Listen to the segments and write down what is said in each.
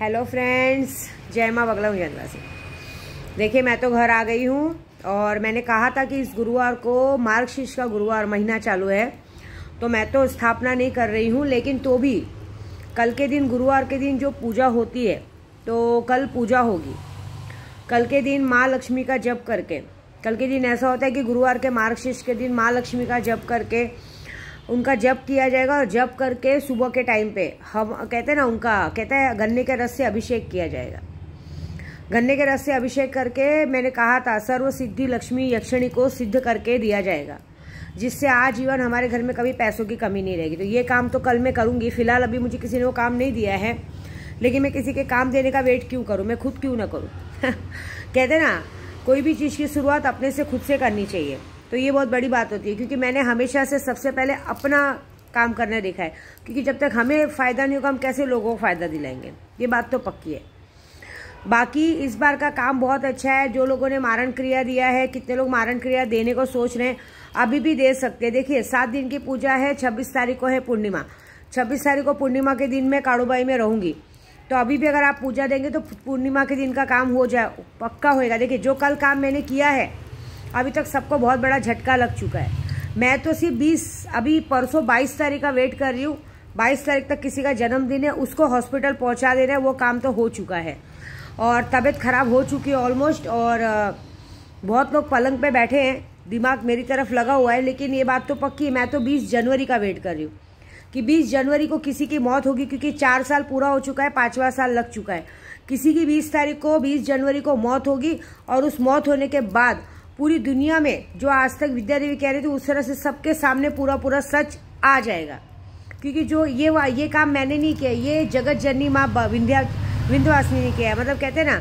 Hello friends, जय माँ बगला भुजंगा से। देखिए, मैं तो घर आ गई हूँ और मैंने कहा था कि इस गुरुवार को मार्गशीर्ष का गुरुवार महीना चालू है, तो मैं तो स्थापना नहीं कर रही हूँ, लेकिन तो भी कल के दिन गुरुवार के दिन जो पूजा होती है तो कल पूजा होगी। कल के दिन माँ लक्ष्मी का जप करके, कल के दिन ऐसा होता है कि गुरुवार के मार्गशीर्ष के दिन माँ लक्ष्मी का जप करके उनका जप किया जाएगा और जप करके सुबह के टाइम पे हम कहते हैं ना, उनका कहते हैं गन्ने के रस से अभिषेक किया जाएगा। गन्ने के रस से अभिषेक करके मैंने कहा था सर्व सिद्धि लक्ष्मी यक्षिणी को सिद्ध करके दिया जाएगा, जिससे आजीवन हमारे घर में कभी पैसों की कमी नहीं रहेगी। तो ये काम तो कल मैं करूँगी। फिलहाल अभी मुझे किसी ने वो काम नहीं दिया है, लेकिन मैं किसी के काम देने का वेट क्यों करूँ, मैं खुद क्यों ना करूँ। कहते ना, कोई भी चीज़ की शुरुआत अपने से खुद से करनी चाहिए। तो ये बहुत बड़ी बात होती है, क्योंकि मैंने हमेशा से सबसे पहले अपना काम करना देखा है, क्योंकि जब तक हमें फ़ायदा नहीं होगा हम कैसे लोगों को फ़ायदा दिलाएंगे। ये बात तो पक्की है। बाकी इस बार का काम बहुत अच्छा है। जो लोगों ने मारण क्रिया दिया है, कितने लोग मारण क्रिया देने को सोच रहे हैं, अभी भी दे सकते हैं। देखिए, 7 दिन की पूजा है, 26 तारीख को है पूर्णिमा। 26 तारीख को पूर्णिमा के दिन मैं काड़ूबाई में रहूँगी, तो अभी भी अगर आप पूजा देंगे तो पूर्णिमा के दिन का काम हो जाए, पक्का होएगा। देखिए, जो कल काम मैंने किया है अभी तक सबको बहुत बड़ा झटका लग चुका है। मैं तो सिर्फ अभी परसों 22 तारीख का वेट कर रही हूँ। 22 तारीख तक किसी का जन्मदिन है, उसको हॉस्पिटल पहुँचा दे रहे हैं, वो काम तो हो चुका है। और तबीयत खराब हो चुकी है ऑलमोस्ट, और बहुत लोग पलंग पे बैठे हैं, दिमाग मेरी तरफ लगा हुआ है। लेकिन ये बात तो पक्की है, मैं तो 20 जनवरी का वेट कर रही हूँ कि 20 जनवरी को किसी की मौत होगी, क्योंकि 4 साल पूरा हो चुका है, 5वां साल लग चुका है। किसी की 20 तारीख को 20 जनवरी को मौत होगी, और उस मौत होने के बाद पूरी दुनिया में जो आज तक विद्या देवी कह रही थी, उस तरह से सबके सामने पूरा सच आ जाएगा। क्योंकि जो ये काम मैंने नहीं किया, ये जगत जननी माँ विंध्यवासिनी ने किया है। मतलब कहते हैं ना,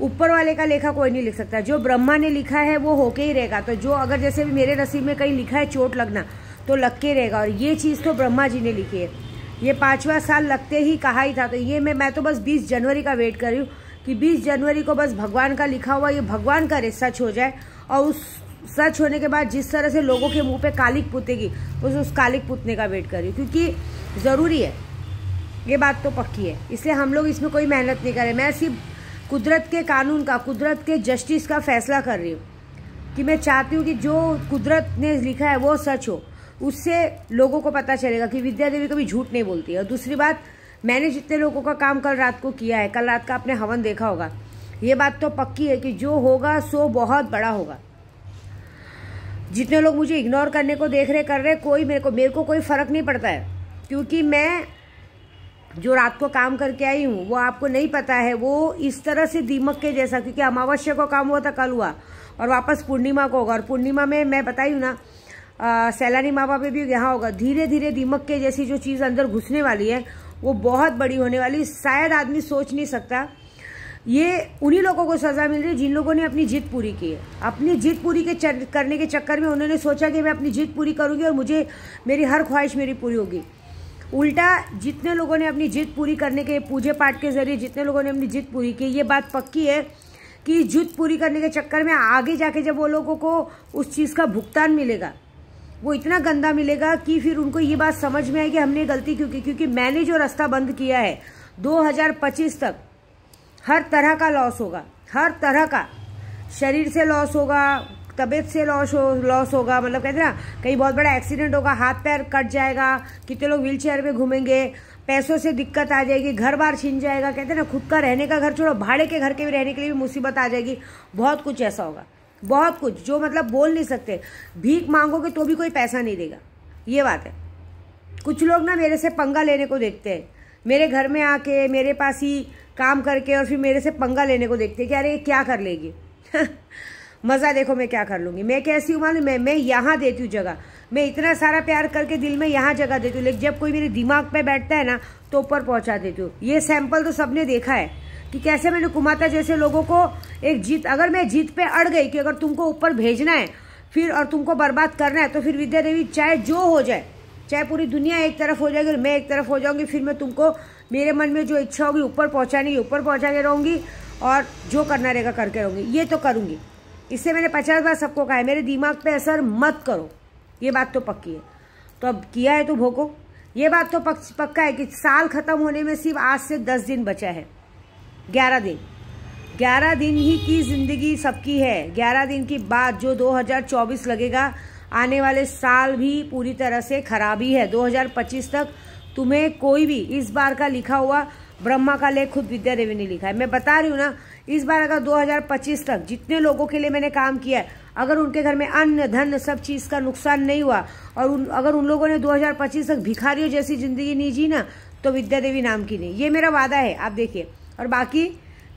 ऊपर वाले का लेखा कोई नहीं लिख सकता। जो ब्रह्मा ने लिखा है वो होके ही रहेगा। तो जो अगर जैसे भी मेरे नसीब में कहीं लिखा है चोट लगना, तो लग के रहेगा। और ये चीज़ तो ब्रह्मा जी ने लिखी है। ये 5वां साल लगते ही कहा ही था। तो ये मैं तो बस 20 जनवरी का वेट कर रही हूँ कि 20 जनवरी को बस भगवान का लिखा हुआ ये भगवान का सच हो जाए। और उस सच होने के बाद जिस तरह से लोगों के मुंह पे कालिक पुतेगी, उस कालिक पुतने का वेट कर रही हूँ, क्योंकि ज़रूरी है। ये बात तो पक्की है, इसलिए हम लोग इसमें कोई मेहनत नहीं करें। मैं सिर्फ कुदरत के कानून का, कुदरत के जस्टिस का फैसला कर रही हूँ कि मैं चाहती हूँ कि जो कुदरत ने लिखा है वो सच हो। उससे लोगों को पता चलेगा कि विद्या देवी कभी झूठ नहीं बोलती है। और दूसरी बात, मैंने जितने लोगों का काम कल रात को किया है, कल रात का आपने हवन देखा होगा, ये बात तो पक्की है कि जो होगा सो बहुत बड़ा होगा। जितने लोग मुझे इग्नोर करने को देख रहे कर रहे, कोई मेरे को कोई फर्क नहीं पड़ता है, क्योंकि मैं जो रात को काम करके आई हूँ वो आपको नहीं पता है। वो इस तरह से दीमक के जैसा, क्योंकि अमावस्या को काम हुआ था, कल हुआ, और वापस पूर्णिमा को होगा। और पूर्णिमा में मैं बताई हूँ ना, सैलानी माँ बाप भी यहाँ होगा। धीरे धीरे दीमक के जैसी जो चीज़ अंदर घुसने वाली है वो बहुत बड़ी होने वाली। शायद आदमी सोच नहीं सकता। ये उन्हीं लोगों को सज़ा मिल रही है जिन लोगों ने अपनी जिद पूरी की है। अपनी जिद पूरी करने के चक्कर में उन्होंने सोचा कि मैं अपनी जिद पूरी करूँगी और मुझे मेरी हर ख्वाहिश मेरी पूरी होगी। उल्टा जितने लोगों ने अपनी जिद पूरी करने के पूजे पाठ के जरिए जितने लोगों ने अपनी जिद पूरी की, ये बात पक्की है कि जिद पूरी करने के चक्कर में आगे जाके जब वो लोगों को उस चीज़ का भुगतान मिलेगा, वो इतना गंदा मिलेगा कि फिर उनको ये बात समझ में आएगी हमने गलती क्यों की। क्योंकि मैंने जो रास्ता बंद किया है 2025 तक, हर तरह का लॉस होगा, हर तरह का। शरीर से लॉस होगा, तबीयत से लॉस होगा, मतलब कहते हैं ना, कहीं बहुत बड़ा एक्सीडेंट होगा, हाथ पैर कट जाएगा, कितने लोग व्हीलचेयर पे घूमेंगे, पैसों से दिक्कत आ जाएगी, घर बार छिन जाएगा। कहते हैं ना, खुद का रहने का घर छोड़ो, भाड़े के घर के भी रहने के लिए भी मुसीबत आ जाएगी। बहुत कुछ ऐसा होगा, बहुत कुछ, जो मतलब बोल नहीं सकते। भीख मांगोगे तो भी कोई पैसा नहीं देगा, ये बात है। कुछ लोग ना मेरे से पंगा लेने को देखते हैं, मेरे घर में आके मेरे पास ही काम करके और फिर मेरे से पंगा लेने को देखते हैं कि अरे क्या कर लेगी। मज़ा देखो मैं क्या कर लूँगी। मैं कैसी हूँ मालूम, मैं यहाँ देती हूँ जगह। मैं इतना सारा प्यार करके दिल में यहाँ जगह देती हूँ, लेकिन जब कोई मेरे दिमाग पे बैठता है ना तो ऊपर पहुँचा देती हूँ। ये सैंपल तो सबने देखा है कि कैसे मैंने कुमाता जैसे लोगों को एक जीत, अगर मैं जीत पे अड़ गई कि अगर तुमको ऊपर भेजना है फिर और तुमको बर्बाद करना है, तो फिर विद्या देवी चाहे जो हो जाए, चाहे पूरी दुनिया एक तरफ हो जाएगी और मैं एक तरफ हो जाऊंगी, फिर मैं तुमको मेरे मन में जो इच्छा होगी ऊपर पहुंचाने की ऊपर पहुंचा के रहूंगी, और जो करना रहेगा करके रहूंगी। ये तो करूंगी। इससे मैंने 50 बार सबको कहा है, मेरे दिमाग पे असर मत करो, ये बात तो पक्की है। तो अब किया है तो भोगो। ये बात तो पक्का है कि साल खत्म होने में सिर्फ आज से 10 दिन बचा है। 11 दिन, 11 दिन ही की जिंदगी सबकी है। 11 दिन के बाद जो 2024 लगेगा, आने वाले साल भी पूरी तरह से खराब ही है। 2025 तक तुम्हें कोई भी, इस बार का लिखा हुआ ब्रह्मा का लेख खुद विद्या देवी ने लिखा है, मैं बता रही हूँ ना। इस बार अगर 2025 तक जितने लोगों के लिए मैंने काम किया है, अगर उनके घर में अन्न धन सब चीज का नुकसान नहीं हुआ और अगर उन लोगों ने 2025 तक भिखारियों जैसी जिंदगी नहीं जी ना, तो विद्या देवी नाम की नहीं। ये मेरा वादा है, आप देखिए। और बाकी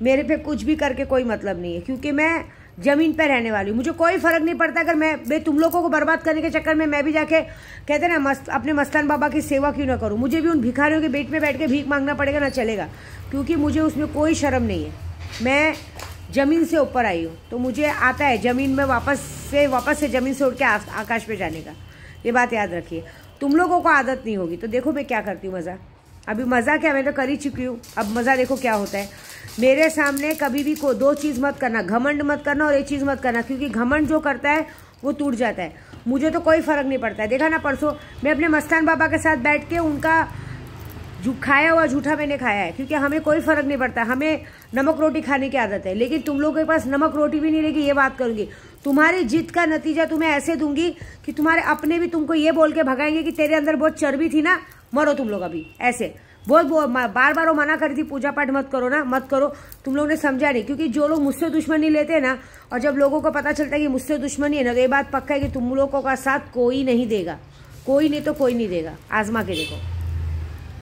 मेरे पे कुछ भी करके कोई मतलब नहीं है, क्योंकि मैं जमीन पे रहने वाली हूँ। मुझे कोई फर्क नहीं पड़ता अगर मैं तुम लोगों को बर्बाद करने के चक्कर में मैं भी जाके कहते ना अपने मस्तान बाबा की सेवा क्यों ना करूँ। मुझे भी उन भिखारियों के पेट में बैठ के भीख मांगना पड़ेगा ना, चलेगा, क्योंकि मुझे उसमें कोई शर्म नहीं है। मैं जमीन से ऊपर आई हूँ, तो मुझे आता है जमीन में वापस से जमीन से उठ के आकाश पे जाने का। ये बात याद रखिए। तुम लोगों को आदत नहीं होगी, तो देखो मैं क्या करती हूँ। मज़ा, अभी मज़ा क्या, मैं तो कर ही चुकी हूँ। अब मज़ा देखो क्या होता है। मेरे सामने कभी भी को दो चीज़ मत करना, घमंड मत करना और एक चीज़ मत करना, क्योंकि घमंड जो करता है वो टूट जाता है। मुझे तो कोई फर्क नहीं पड़ता है। देखा ना, परसों मैं अपने मस्तान बाबा के साथ बैठ के उनका खाया हुआ झूठा मैंने खाया है, क्योंकि हमें कोई फर्क नहीं पड़ता। हमें नमक रोटी खाने की आदत है, लेकिन तुम लोगों के पास नमक रोटी भी नहीं रहेगी। ये बात करूंगी, तुम्हारी जिद का नतीजा तुम्हें ऐसे दूंगी कि तुम्हारे अपने भी तुमको ये बोल के भगाएंगे कि तेरे अंदर बहुत चर्बी थी ना, मरो तुम लोग अभी। ऐसे बहुत बार बार वो मना करी थी, पूजा पाठ मत करो ना, मत करो। तुम लोगों ने समझा नहीं, क्योंकि जो लोग मुझसे दुश्मनी लेते हैं ना, और जब लोगों को पता चलता है कि मुझसे दुश्मनी है ना, तो ये बात पक्का है कि तुम लोगों का साथ कोई नहीं देगा। कोई नहीं तो कोई नहीं देगा। आजमा के देखो।